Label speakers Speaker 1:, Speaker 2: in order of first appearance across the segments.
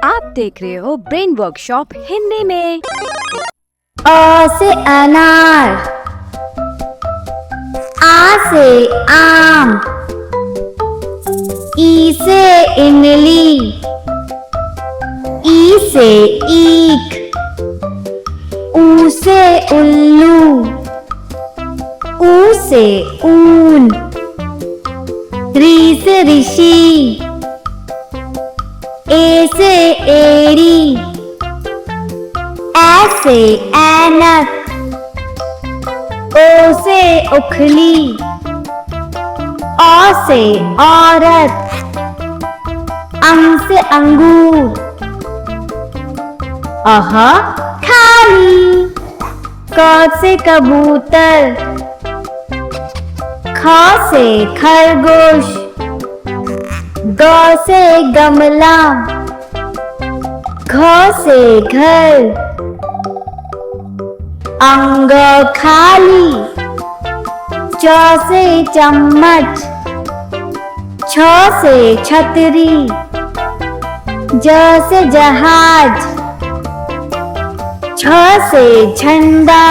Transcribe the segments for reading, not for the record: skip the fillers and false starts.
Speaker 1: आप देख रहे हो ब्रेन वर्कशॉप हिंदी में।
Speaker 2: अ से अनार, आ से आम, ई से इमली, ई से ईख, ऊ से उल्लू, ऊ से ऊन, री से ऋषि, ए से एड़ी, ए से ऐनक, ओ से उखली, औ से औरत, अंग से अंगूर, अह खाली, क से कबूतर, ख से खरगोश, ग से गमला, घ से घर, अंग खाली, च से चम्मच, छ से छतरी, ज से जहाज, छ से झंडा,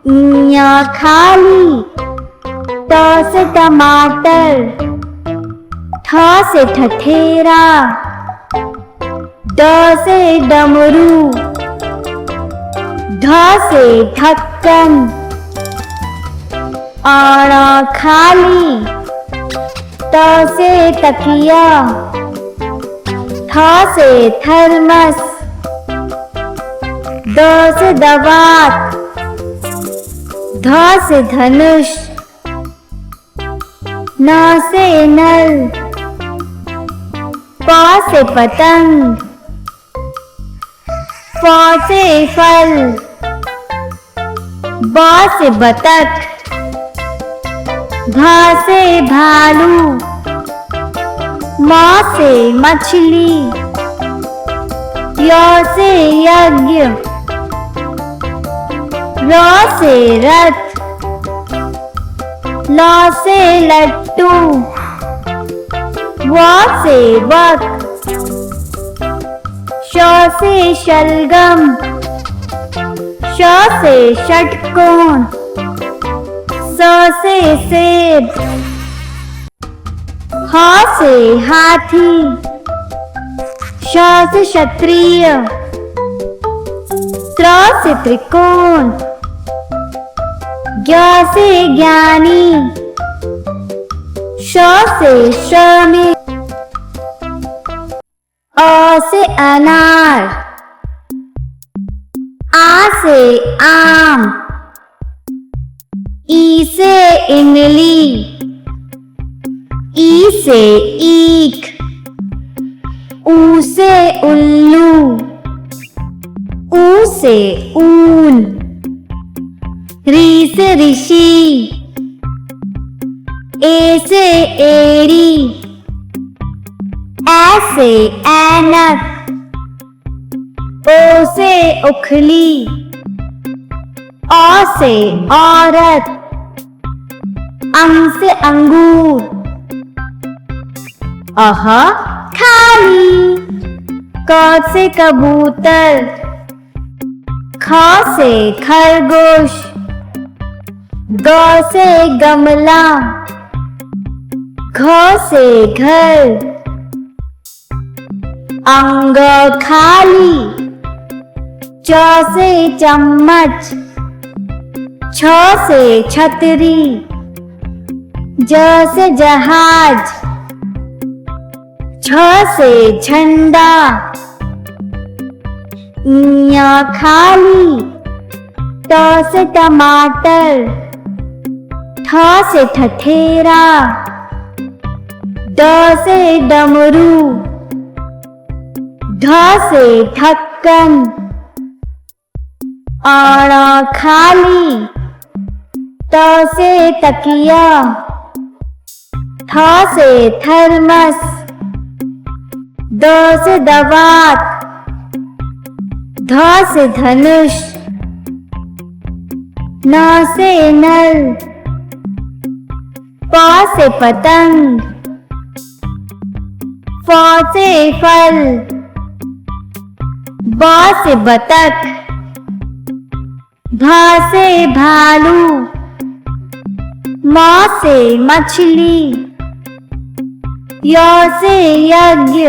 Speaker 2: ञ खाली, त से टमाटर, ठ से ठठेरा, ड से डमरू, ढ से ढक्कन, अण खाली, त से तकिया, थ से थर्मस, द से दवात, ध से धनुष, न से नल, प से पतंग, फ से फल, ब से बतख, भ से भालू, म से मछली, य से यज्ञ, र से रथ, ल से लट्टू, व से वक, श से शलगम, श से षटकोण, स से सेब, ह से हाथी, श से क्षत्रिय, त्र से त्रिकोण, ज्ञ से ज्ञानी, श से श्रमिक, अ से अनार, आ से आम, ई से इमली, ई से ईख, ऊ से उल्लू, ऊ से ऊन, री से ऋषि, ए से एड़ी, ए से ऐनक, ओ से उखली, औ से औरत, अंग से अंगूर, अह खाली, क से कबूतर, ख से खरगोश, ग से गमला, घ से घर, अंग खाली, च से चम्मच, छ से छतरी, ज से जहाज, छ से झंडा, ञ खाली, त से टमाटर, ठ से ठठेरा, ड से डमरू, ढ से ढक्कन, अण खाली, त से तकिया, थ से थर्मस, द से दवात, ध से धनुष, न से नल, प से पतंग, फ से फल, ब से बतख, भ से भालू, म से मछली, य से यज्ञ,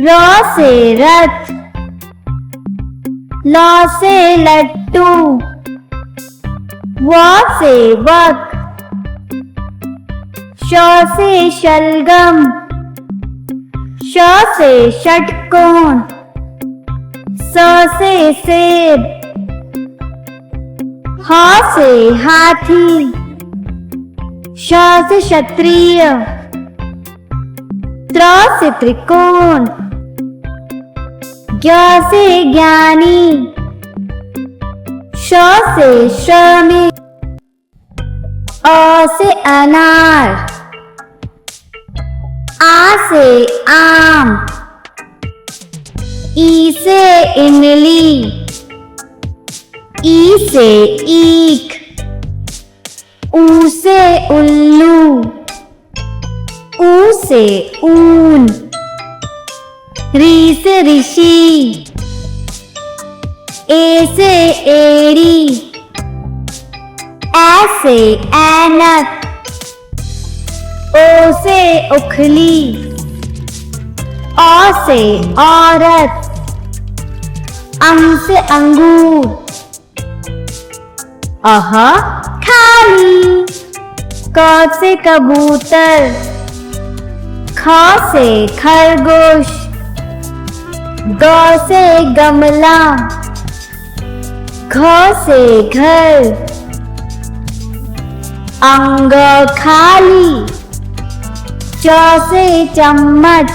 Speaker 2: र से रथ, ल से लट्टू, व से वक, श से शलगम, श से षटकोण, स से सेब, ह से हाथी, श से क्षत्रिय, त्र से त्रिकोण, ज्ञ से ज्ञानी, श से श्रमिक, अ से अनार, आ से आम, ई से इमली, ई से ईख, ऊ से उल्लू, ऊ से ऊन, री से ऋषि, ए से एड़ी, ऐ से ऐनक, ओ से उखली, औ से औरत, अंग से अंगूर, अह खाली, क से कबूतर, ख से खरगोश, ग से गमला, घ से घर, अंग खाली, च से चम्मच,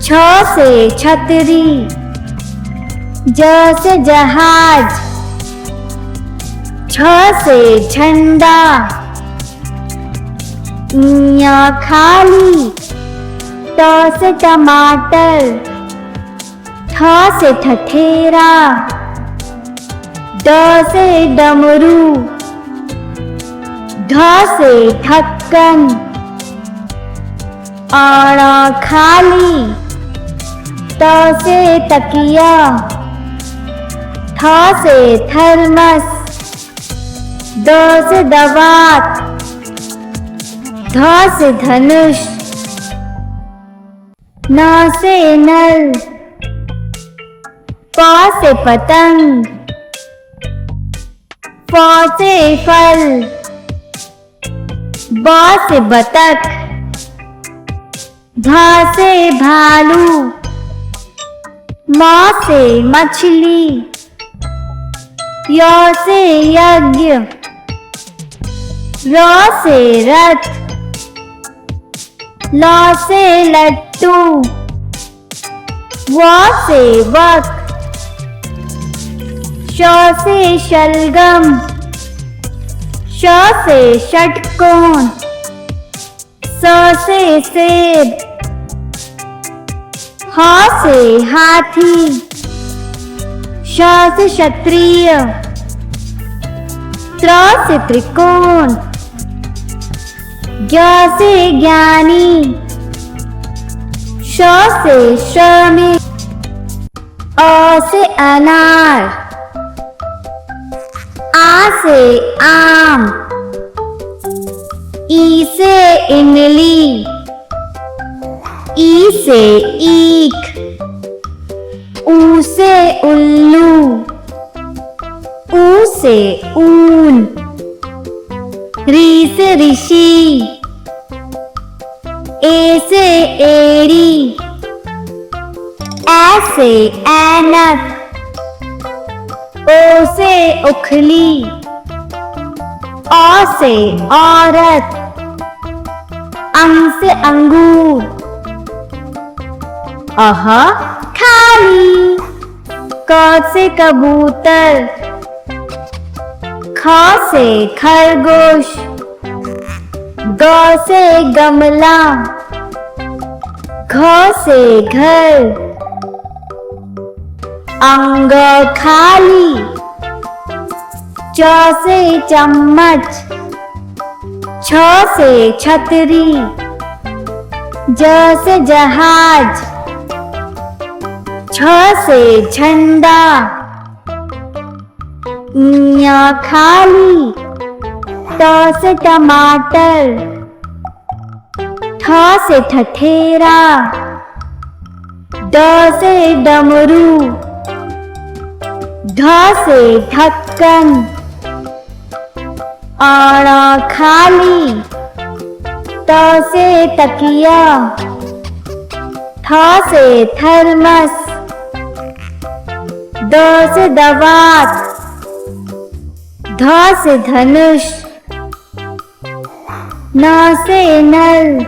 Speaker 2: छ से छतरी, ज से जहाज, छ से झंडा, ञ खाली, त से टमाटर, ठ से ठठेरा, ड से डमरू, ढ से ढक्कन, अण खाली, त से तकिया, थ से थर्मस, द से दवात, ध से धनुष, न से नल, प से पतंग, फ से फल, ब से बतख, भ से भालू, म से मछली, य से यज्ञ, र से रथ, ल से लट्टू, व से वक, श से शलगम, श से षटकोण, स से सेब, ह से हाथी, श से क्षत्रिय, त्र से त्रिकोण, ज्ञ से ज्ञानी, श से श्रमिक, अ से अनार, आ से आम, ई से इमली, ई से ईख, ऊ से उल्लू, ऊ से ऊन, री से ऋषि, ए से एड़ी, ऐ से ऐनक, ओ से उखली, औ से औरत, अंग से अंगूर, अह खाली, क से कबूतर, ख से खरगोश, ग से गमला, घ से घर, अंग खाली, च से चम्मच, छ से छतरी, ज से जहाज, झ से झंडा, ञ खाली, ट से टमाटर, ठ से ठठेरा, ड से डमरू, ढ से ढक्कन, अण खाली, त से तकिया, थ से थर्मस, द से दवात, ध से धनुष, न से नल,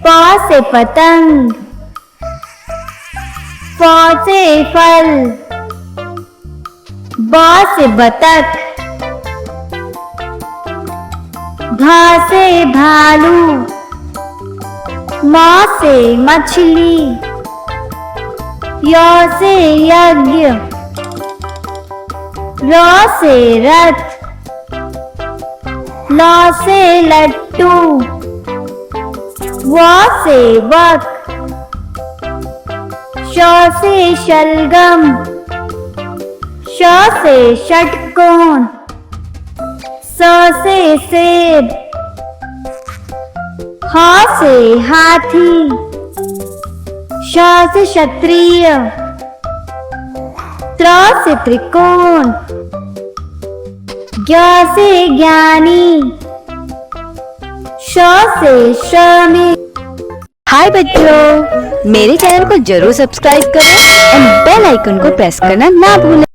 Speaker 2: प से पतंग, फ से फल, ब से बतख, भ से भालू, म से मछली, य से यज्ञ, र से रथ, ल से लट्टू, व से वक, श से शलगम, श से षटकोण, स से सेब, ह से हाथी, श से क्षत्रिय, त्र से त्रिकोण, ज्ञ से ज्ञानी, श से श्रमिक।
Speaker 1: हाय बच्चों, मेरे चैनल को जरूर सब्सक्राइब करें एंड बेल आइकन को प्रेस करना ना भूलें।